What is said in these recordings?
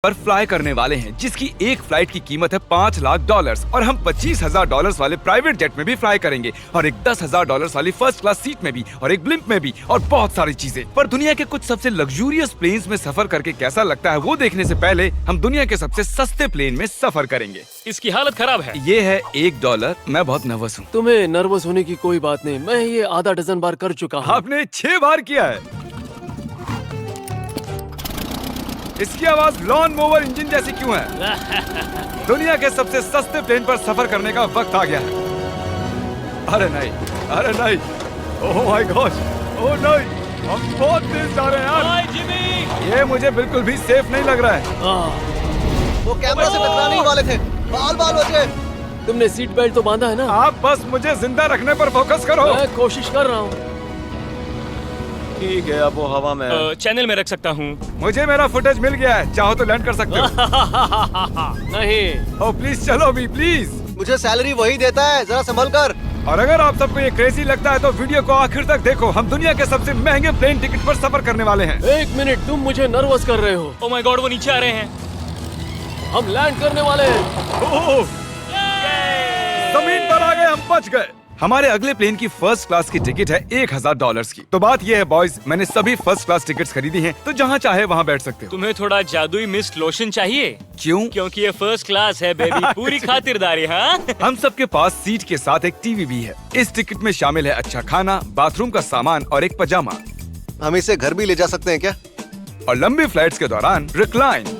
पर फ्लाई करने वाले हैं, जिसकी एक फ्लाइट की कीमत है $5 लाख और हम $25,000 वाले प्राइवेट जेट में भी फ्लाई करेंगे और एक $10,000 वाली फर्स्ट क्लास सीट में भी और एक ब्लिम्प में भी और बहुत सारी चीजें। पर दुनिया के कुछ सबसे लग्जूरियस प्लेन्स में सफर करके कैसा लगता है वो देखने से पहले हम दुनिया के सबसे सस्ते प्लेन में सफर करेंगे। इसकी हालत खराब है। ये है $1। मैं बहुत नर्वस हूँ। तुम्हें नर्वस होने की कोई बात नहीं, मैं ये आधा डजन बार कर चुका हूँ। आपने 6 बार किया है। इसकी आवाज लॉन मोवर इंजन जैसी क्यों है? दुनिया के सबसे सस्ते प्लेन पर सफर करने का वक्त आ गया है। अरे नहीं, अरे नहीं, ओह माय गॉड, ओह नहीं, हम बहुत तेज जा रहे हैं यार। हाय जिमी, ये मुझे बिल्कुल भी सेफ नहीं लग रहा है। वो कैमरा से टकराने ही वाले थे। बाल बाल बचे। तुमने सीट बेल्ट तो बांधा है ना? आप बस मुझे जिंदा रखने पर फोकस करो। मैं कोशिश कर रहा हूँ। ठीक है, अब वो हवा में है। चैनल में रख सकता हूँ। मुझे मेरा फुटेज मिल गया है, चाहो तो लैंड कर सकते हो। नहीं। ओह प्लीज चलो भी प्लीज। मुझे सैलरी वही देता है, जरा संभल कर। और अगर आप सबको ये क्रेजी लगता है तो वीडियो को आखिर तक देखो। हम दुनिया के सबसे महंगे प्लेन टिकट पर सफर करने वाले हैं। 1 मिनट, तुम मुझे नर्वस कर रहे हो। ओह माय गॉड, वो नीचे आ रहे हैं। हम लैंड करने वाले हैं। ओह, जमीन पर आ गए, हम बच गए। हमारे अगले प्लेन की फर्स्ट क्लास की टिकट है $1,000 की। तो बात ये है बॉयज, मैंने सभी फर्स्ट क्लास टिकट्स खरीदी हैं, तो जहाँ चाहे वहाँ बैठ सकते हो। तुम्हें थोड़ा जादुई मिस्ट लोशन चाहिए? क्यों? क्योंकि ये फर्स्ट क्लास है बेबी, पूरी खातिरदारी। हाँ हम सबके पास सीट के साथ एक टीवी भी है। इस टिकट में शामिल है अच्छा खाना, बाथरूम का सामान और एक पजामा। हम इसे घर भी ले जा सकते हैं क्या? और लंबी फ्लाइट्स के दौरान रिक्लाइन,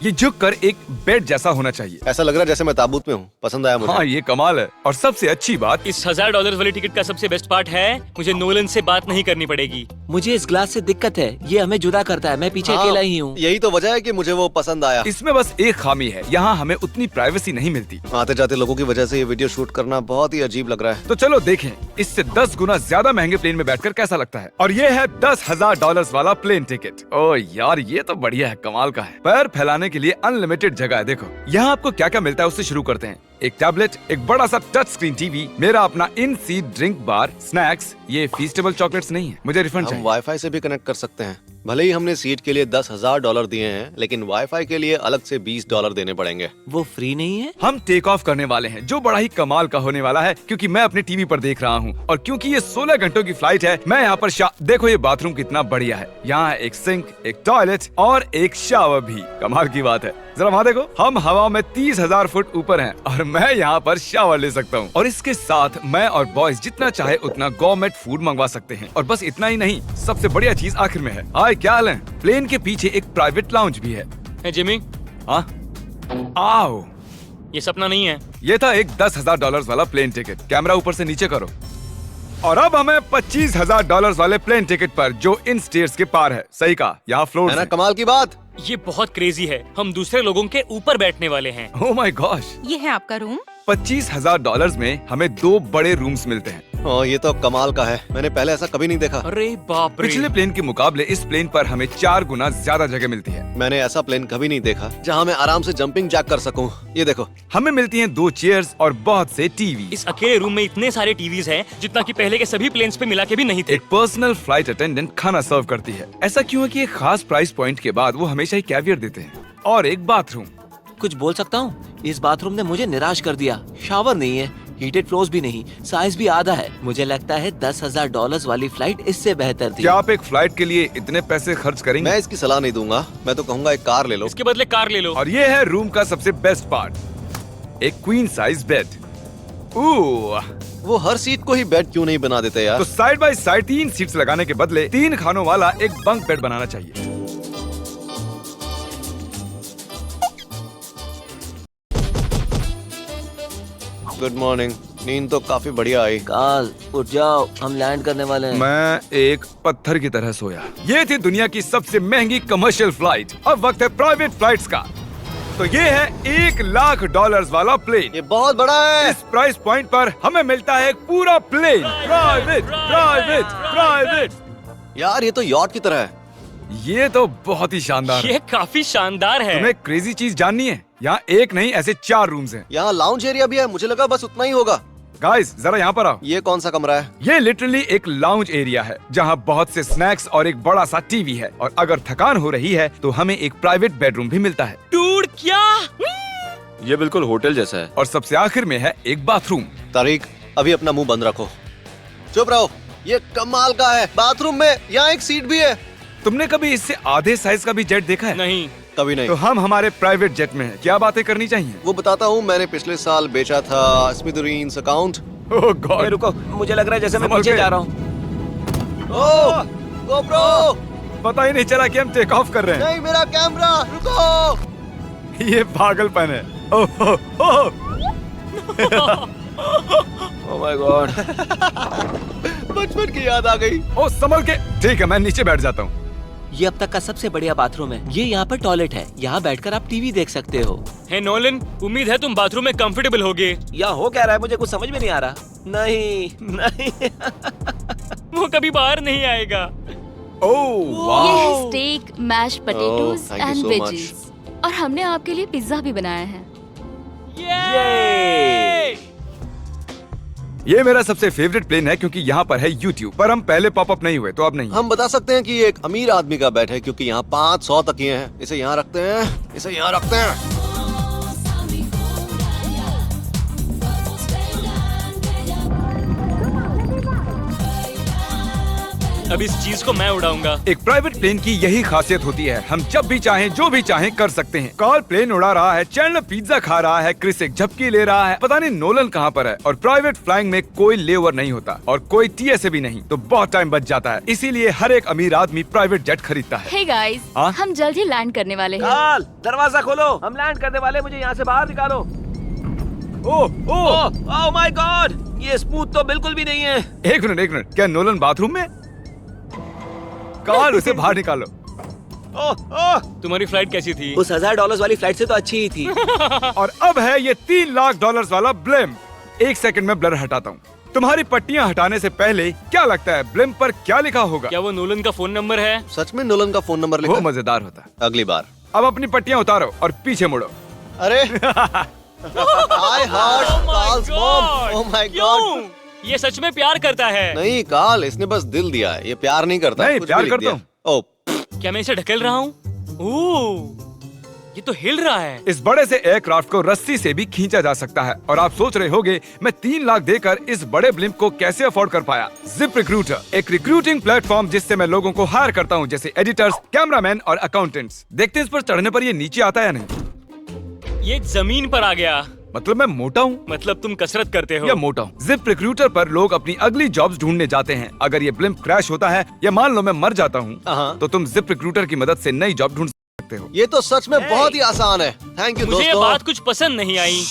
ये झुककर एक बेड जैसा होना चाहिए। ऐसा लग रहा है जैसे मैं ताबूत में हूँ। पसंद आया मुझे। हाँ ये कमाल है। और सबसे अच्छी बात, इस $1,000 वाली टिकट का सबसे बेस्ट पार्ट है, मुझे नोलन से बात नहीं करनी पड़ेगी। मुझे इस ग्लास से दिक्कत है, ये हमें जुदा करता है। मैं पीछे हाँ, अकेला ही हूँ। यही तो वजह है कि मुझे वो पसंद आया। इसमें बस एक खामी है, यहाँ हमें उतनी प्राइवेसी नहीं मिलती। आते जाते लोगों की वजह से ये वीडियो शूट करना बहुत ही अजीब लग रहा है। तो चलो देखें इससे 10 गुना ज्यादा महंगे प्लेन में बैठकर कैसा लगता है। और ये है $10,000 वाला प्लेन टिकट। ओह यार ये तो बढ़िया है, कमाल का है। पैर फैलाने के लिए अनलिमिटेड जगह है। देखो यहाँ आपको क्या क्या मिलता है, उससे शुरू करते हैं। एक टैबलेट, एक बड़ा सा टच स्क्रीन टीवी, मेरा अपना इन सीट ड्रिंक बार, स्नैक्स। ये फीस्टेबल चॉकलेट्स नहीं है, मुझे रिफंड हम चाहिए। वाईफाई से भी कनेक्ट कर सकते हैं। भले ही हमने सीट के लिए $10,000 दिए हैं, लेकिन वाईफाई के लिए अलग से $20 देने पड़ेंगे। वो फ्री नहीं है? हम टेक ऑफ करने वाले हैं, जो बड़ा ही कमाल का होने वाला है, क्योंकि मैं अपने टीवी पर देख रहा हूँ। और क्योंकि ये 16 घंटों की फ्लाइट है, मैं यहाँ पर देखो ये बाथरूम कितना बढ़िया है। यहाँ एक सिंक, एक टॉयलेट और एक शावर भी। कमाल की बात है, जरा वहाँ देखो, हम हवा में 30,000 फुट ऊपर हैं और मैं यहाँ पर शावर ले सकता हूँ। और इसके साथ मैं और बॉयज जितना चाहे उतना गवर्नमेंट फूड मंगवा सकते हैं। और बस इतना ही नहीं, सबसे बढ़िया चीज आखिर में है। हाय क्या हाल है? प्लेन के पीछे एक प्राइवेट लाउंज भी है। है जिमी, हाँ आओ, ये सपना नहीं है। ये था एक $10,000 वाला प्लेन टिकट। कैमरा ऊपर से नीचे करो। और अब हमें $25,000 वाले प्लेन टिकट पर, जो इन स्टेयर्स के पार है। सही कहा, यहाँ फ्लोर है ना कमाल की बात? ये बहुत क्रेजी है, हम दूसरे लोगों के ऊपर बैठने वाले हैं। ओह माय गॉश, ये है आपका रूम। $25,000 में हमें 2 बड़े रूम्स मिलते हैं। ओह ये तो कमाल का है, मैंने पहले ऐसा कभी नहीं देखा। अरे बाप रे। पिछले प्लेन के मुकाबले इस प्लेन पर हमें 4 गुना ज्यादा जगह मिलती है। मैंने ऐसा प्लेन कभी नहीं देखा जहाँ मैं आराम से जंपिंग जैक कर सकूं। ये देखो, हमें मिलती हैं 2 चेयर्स और बहुत से टीवी। इस अकेले रूम में इतने सारे टीवीज हैं, जितना कि पहले के सभी प्लेन्स पे मिला के भी नहीं थे। एक पर्सनल फ्लाइट अटेंडेंट खाना सर्व करती है। ऐसा क्यों है कि एक खास प्राइस पॉइंट के बाद वो हमेशा ही कैवियर देते हैं। और एक बाथरूम। कुछ बोल सकता हूँ? इस बाथरूम ने मुझे निराश कर दिया। शावर नहीं है, हीटेड फ्लोर्स भी नहीं, साइज भी आधा है। मुझे लगता है $10,000 वाली फ्लाइट इससे बेहतर थी। क्या आप एक फ्लाइट के लिए इतने पैसे खर्च करेंगे? मैं इसकी सलाह नहीं दूंगा। मैं तो कहूँगा एक कार ले लो। इसके बदले कार ले लो। और ये है रूम का सबसे बेस्ट पार्ट, एक क्वीन साइज बेड। वो हर सीट को ही बेड क्यों नहीं बना देते यार? तो साइड बाय साइड 3 सीट्स लगाने के बदले 3 खानों वाला एक बंक बेड बनाना चाहिए। Good morning. नींद तो काफी बढ़िया आई। काल उठ जाओ, हम लैंड करने वाले हैं। मैं एक पत्थर की तरह सोया। ये थी दुनिया की सबसे महंगी कमर्शियल फ्लाइट। अब वक्त है प्राइवेट फ्लाइट्स का। तो ये है $1,00,000 वाला प्लेन। ये बहुत बड़ा है। इस प्राइस पॉइंट पर हमें मिलता है एक पूरा प्लेन। Private private private. यार ये तो यॉट की तरह है। ये तो बहुत ही शानदार है। ये काफी शानदार है। तुम्हें क्रेजी चीज जाननी है? यहाँ एक नहीं ऐसे 4 रूम्स हैं। यहाँ लाउंज एरिया भी है, मुझे लगा बस उतना ही होगा। गाइस जरा यहाँ पर आओ। ये कौन सा कमरा है? ये लिटरली एक लाउंज एरिया है जहाँ बहुत से स्नैक्स और एक बड़ा सा टीवी है, और अगर थकान हो रही है तो हमें एक प्राइवेट बेडरूम भी मिलता है, डूड क्या? ये बिल्कुल होटल जैसा है। और सबसे आखिर में है एक बाथरूम। तारिक, अभी अपना मुंह बंद रखो। चुप रहो। ये कमाल का है। बाथरूम में यहाँ एक सीट भी है। तुमने कभी इससे आधे साइज का भी जेट देखा है? नहीं। कभी नहीं। तो हम हमारे प्राइवेट जेट में हैं। क्या बातें करनी चाहिए? वो बताता हूँ, मैंने पिछले साल बेचा था स्मिथुरीन्स अकाउंट। ओह गॉड, रुको, मुझे लग रहा है जैसे मैं संभल पीछे के। जा रहा हूँ। ओह गोप्रो, पता ही नहीं चला कि हम टेक ऑफ कर रहे नहीं मेरा कैमरा, रुको। हैं। ये पागलपन है। Oh oh, oh. Oh my god. बचपन की याद आ गई। ओह संभल के। ठीक है, मैं नीचे बैठ जाता हूँ। ये अब तक का सबसे बढ़िया बाथरूम है। ये यहाँ पर टॉयलेट है। यहाँ बैठकर आप टीवी देख सकते हो। हे नोलन, उम्मीद है तुम बाथरूम में कंफर्टेबल होगे। या हो क्या रहा है, मुझे कुछ समझ में नहीं आ रहा। नहीं नहीं। वो कभी बाहर नहीं आएगा। ओह ये वाह, है steak, mash potatoes thank you and so veggies, और हमने आपके लिए पिज्जा भी बनाया है। ये ये मेरा सबसे फेवरेट प्लेन है क्योंकि यहाँ पर है YouTube, पर हम पहले पॉपअप नहीं हुए तो अब नहीं। हम बता सकते हैं कि ये एक अमीर आदमी का बेड है क्योंकि यहाँ 500 तकिए हैं। इसे यहाँ रखते हैं, इसे यहाँ रखते हैं। अब इस चीज को मैं उड़ाऊंगा। एक प्राइवेट प्लेन की यही खासियत होती है, हम जब भी चाहें जो भी चाहें कर सकते हैं। कार्ल प्लेन उड़ा रहा है, चैंडलर पिज्जा खा रहा है, क्रिस एक झपकी ले रहा है, पता नहीं नोलन कहाँ पर है। और प्राइवेट फ्लाइंग में कोई लेओवर नहीं होता और कोई TSA भी नहीं, तो बहुत टाइम बच जाता है। इसीलिए हर एक अमीर आदमी प्राइवेट जेट खरीदता है। हे गाइस, हाँ? हम जल्द ही लैंड करने वाले हैं। काल, दरवाजा खोलो, हम लैंड करने वाले। मुझे यहाँ से बाहर निकालो। ओह ओह, ओह माय गॉड, ये स्मूथ तो बिल्कुल भी नहीं है। एक मिनट, क्या नोलन बाथरूम में? कार्ल उसे बाहर निकालो। ओह ओह, तुम्हारी फ्लाइट कैसी थी? उस $1000 वाली फ्लाइट से तो अच्छी ही थी। और अब है ये $3 लाख वाला ब्लिम। एक सेकंड में ब्लर हटाता हूँ। तुम्हारी पट्टियाँ हटाने से पहले क्या लगता है ब्लिम पर क्या लिखा होगा? क्या वो नोलन का फोन नंबर है? सच में नोलन का फोन नंबर लिखा वो है? मजेदार होता है। अगली बार। अब अपनी पट्टियाँ उतारो और पीछे मुड़ो। अरे I heard Carl's mom. Oh my God. क्यों? ये सच में प्यार करता है? नहीं कार्ल, इसने बस दिल दिया है। ये प्यार नहीं करता। नहीं, कुछ प्यार भी लिख करता दिया। हूँ। ओह, क्या मैं इसे ढकेल रहा हूँ? ओह, ये तो हिल रहा है। इस बड़े से एयरक्राफ्ट को रस्सी से भी खींचा जा सकता है। और आप सोच रहे होंगे मैं 3 लाख देकर इस बड़े ब्लिम्प को कैसे अफोर्ड कर पाया। जिप रिक्रूटर, एक रिक्रूटिंग प्लेटफॉर्म जिससे मैं लोगों को हायर करता हूँ, जैसे एडिटर्स, कैमरामैन और अकाउंटेंट्स। देखते हैं इस पर चढ़ने पर ये नीचे आता है या नहीं। ये जमीन पर आ गया। मतलब मैं मोटा हूँ मतलब तुम कसरत करते हो? या मोटा हूँ। जिप रिक्रूटर पर लोग अपनी अगली जॉब्स ढूंढने जाते हैं। अगर ये ब्लिम्प क्रैश होता है या मान लो मैं मर जाता हूँ, हाँ। तो तुम जिप रिक्रूटर की मदद से नई जॉब ढूंढ सकते हो। ये तो सच में बहुत ही आसान है। थैंक यू मुझे ये दोस्तों। बात कुछ पसंद नहीं आई।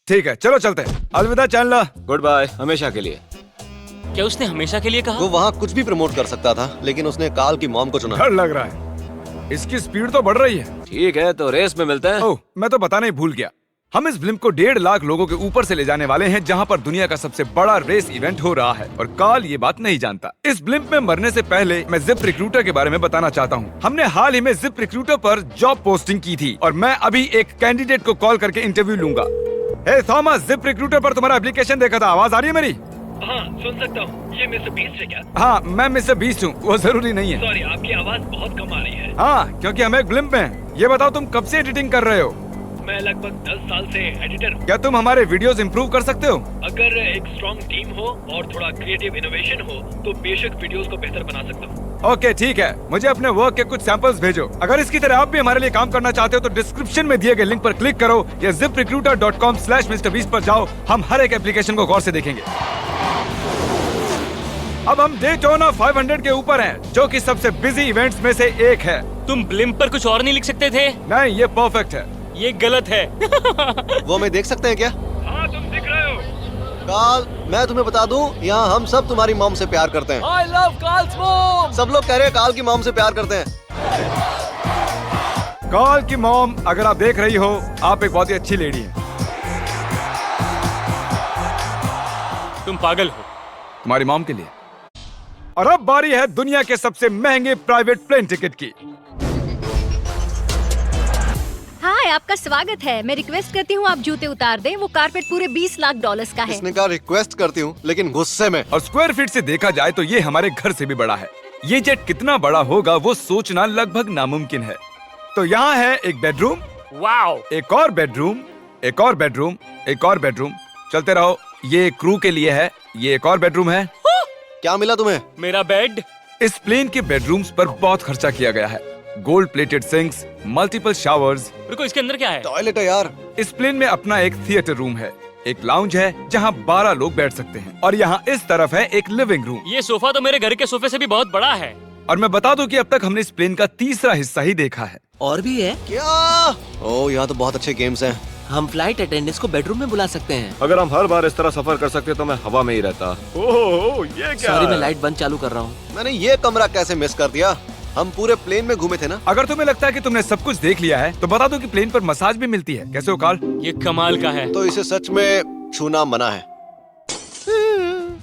ठीक है, चलो चलते हैं। अलविदा चैंडलर। गुड बाय, हमेशा के लिए। क्या उसने हमेशा के लिए कहा? वो वहाँ कुछ भी प्रमोट कर सकता था, लेकिन उसने कार्ल की मॉम को चुना। डर लग रहा है। इसकी स्पीड तो बढ़ रही है। ठीक है, तो रेस में मिलते हैं। ओह, मैं तो बताना ही भूल गया। हम इस ब्लिम्प को 1.5 लाख लोगों के ऊपर से ले जाने वाले हैं, जहां पर दुनिया का सबसे बड़ा रेस इवेंट हो रहा है। और कार्ल ये बात नहीं जानता। इस ब्लिम्प में मरने से पहले मैं जिप रिक्रूटर के बारे में बताना चाहता हूँ। हमने हाल ही में जिप रिक्रूटर पर जॉब पोस्टिंग की थी और मैं अभी एक कैंडिडेट को कॉल करके इंटरव्यू लूंगा। हे थॉमस, जिप रिक्रूटर पर तुम्हारा एप्लीकेशन देखा था। आवाज आ रही है मेरी? हाँ, सुन सकता हूँ। ये मिस्टर बीस्ट है क्या? हाँ, मैं मिस्टर बीस्ट हूँ। वो जरूरी नहीं है। सॉरी, आपकी आवाज बहुत कम आ रही है। हाँ, क्योंकि हम एक ब्लिम्प में हैं। ये बताओ तुम कब से एडिटिंग कर रहे हो? मैं लगभग 10 साल से एडिटर हूँ। क्या तुम हमारे वीडियोस इंप्रूव कर सकते हो? अगर एक स्ट्रॉन्ग टीम हो और थोड़ा क्रिएटिव इनोवेशन हो तो बेशक वीडियोस को बेहतर बना सकता हूँ। ओके, ठीक है। मुझे अपने वर्क के कुछ सैंपल्स भेजो। अगर इसकी तरह आप भी हमारे लिए काम करना चाहते हो तो डिस्क्रिप्शन में दिए गए लिंक पर क्लिक करो या ziprecruiter.com/MrBeast पर जाओ। हम हर एक एप्लीकेशन को गौर से देखेंगे। अब हम डेटोना 500 के ऊपर हैं, जो कि सबसे बिजी इवेंट्स में से एक है। तुम ब्लिम्प पर कुछ और नहीं लिख सकते थे? नहीं, ये परफेक्ट है। ये गलत है। वो हमें देख सकते हैं क्या? हाँ, तुम दिख रहे हो। कार्ल, मैं तुम्हें बता दूं, यहाँ हम सब तुम्हारी मॉम से प्यार करते हैं। I love Carl's mom. सब लोग कह रहे हैं कार्ल की मॉम से प्यार करते हैं। कार्ल की मॉम, अगर आप देख रही हो, आप एक बहुत ही अच्छी लेडी हैं। तुम पागल हो। तुम्हारी मॉम के लिए। और अब बारी है दुनिया के सबसे महंगे प्राइवेट प्लेन टिकट की। हाय, आपका स्वागत है। मैं रिक्वेस्ट करती हूँ आप जूते उतार दें। वो कारपेट पूरे 20 लाख डॉलर्स का है। इसने कहा रिक्वेस्ट करती हूँ, लेकिन गुस्से में। और स्क्वायर फीट से देखा जाए तो ये हमारे घर से भी बड़ा है। ये जेट कितना बड़ा होगा वो सोचना लगभग नामुमकिन है। तो यहाँ है एक बेडरूम, वाओ, एक और बेडरूम, एक और बेडरूम, एक और बेडरूम। चलते रहो। ये क्रू के लिए है। ये एक और बेडरूम है। क्या मिला तुम्हें? मेरा बेड। इस प्लेन के बेडरूम्स पर बहुत खर्चा किया गया है। Gold plated sinks, multiple showers. रुको, इसके अंदर क्या है? टॉयलेट है यार। इस प्लेन में अपना एक थिएटर रूम है, एक लाउंज है जहाँ 12 लोग बैठ सकते हैं, और यहाँ इस तरफ है एक लिविंग रूम। ये सोफा तो मेरे घर के सोफे से भी बहुत बड़ा है। और मैं बता दूं कि अब तक हमने इस प्लेन का तीसरा हिस्सा ही देखा है। और भी है। क्या? ओह, यहाँ तो बहुत अच्छे गेम्स हैं। हम फ्लाइट अटेंडेंट्स को बेडरूम में बुला सकते हैं। अगर हम हर बार इस तरह सफर कर सकते तो मैं हवा में ही रहता। ओह, ये क्या? सॉरी, मैं लाइट बंद चालू कर रहा हूँ। मैंने ये कमरा कैसे मिस कर दिया? हम पूरे प्लेन में घूमे थे ना। अगर तुम्हें लगता है कि तुमने सब कुछ देख लिया है तो बता दो कि प्लेन पर मसाज भी मिलती है। कैसे हो कार्ल? ये कमाल का है। तो इसे सच में छूना मना है।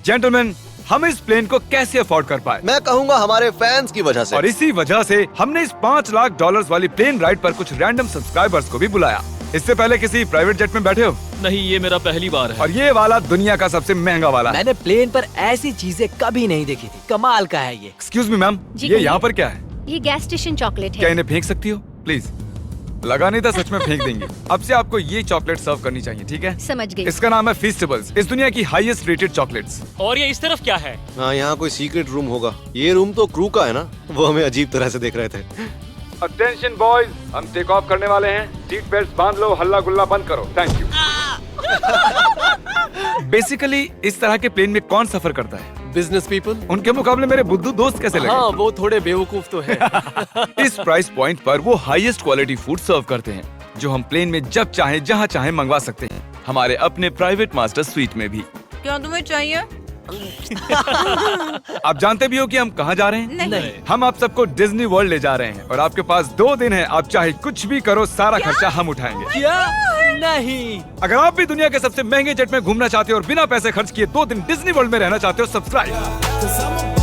जेंटलमैन, हम इस प्लेन को कैसे अफोर्ड कर पाए? मैं कहूँगा हमारे फैंस की वजह से। और इसी वजह से हमने इस 5 लाख डॉलर्स वाली प्लेन राइड पर कुछ रैंडम सब्सक्राइबर्स को भी बुलाया। इससे पहले किसी प्राइवेट जेट में बैठे हो? नहीं, ये मेरा पहली बार है। और ये वाला दुनिया का सबसे महंगा वाला है। मैंने प्लेन पर ऐसी चीजें कभी नहीं देखी थी। कमाल का है ये। एक्सक्यूज मी मैम, जी ये कहिए। यहाँ पर क्या है? ये गैस स्टेशन चॉकलेट क्या है। इन्हें फेंक सकती हो प्लीज? लगा नहीं था, सच में फेंक देंगे। अब से आपको ये चॉकलेट सर्व करनी चाहिए, ठीक है? समझ गई। इसका नाम है फीस्टेबल्स, इस दुनिया की हाईएस्ट रेटेड चॉकलेट्स। और ये इस तरफ क्या है? हाँ, यहाँ कोई सीक्रेट रूम होगा। ये रूम तो क्रू का है ना, वो हमें अजीब तरह से देख रहे थे। अटेंशन बॉयज, हम टेक ऑफ करने वाले हैं। सीट बेल्ट बांध लो, हल्ला गुल्ला बंद करो। Thank you. बेसिकली इस तरह के प्लेन में कौन सफर करता है? Business people. उनके मुकाबले मेरे बुद्धू दोस्त कैसे लगे? हाँ, वो थोड़े बेवकूफ तो है। इस प्राइस पॉइंट पर वो हाईएस्ट क्वालिटी फूड सर्व करते हैं, जो हम प्लेन में जब चाहे जहाँ चाहे मंगवा सकते हैं, हमारे अपने प्राइवेट मास्टर स्वीट में भी। क्या तुम्हें चाहिए? आप जानते भी हो कि हम कहाँ जा रहे हैं? नहीं। हम आप सबको डिज्नी वर्ल्ड ले जा रहे हैं, और आपके पास 2 दिन है। आप चाहे कुछ भी करो, सारा खर्चा हम उठाएंगे। क्या? नहीं। अगर आप भी दुनिया के सबसे महंगे जेट में घूमना चाहते हो और बिना पैसे खर्च किए 2 दिन डिज्नी वर्ल्ड में रहना चाहते हो, सब्सक्राइब।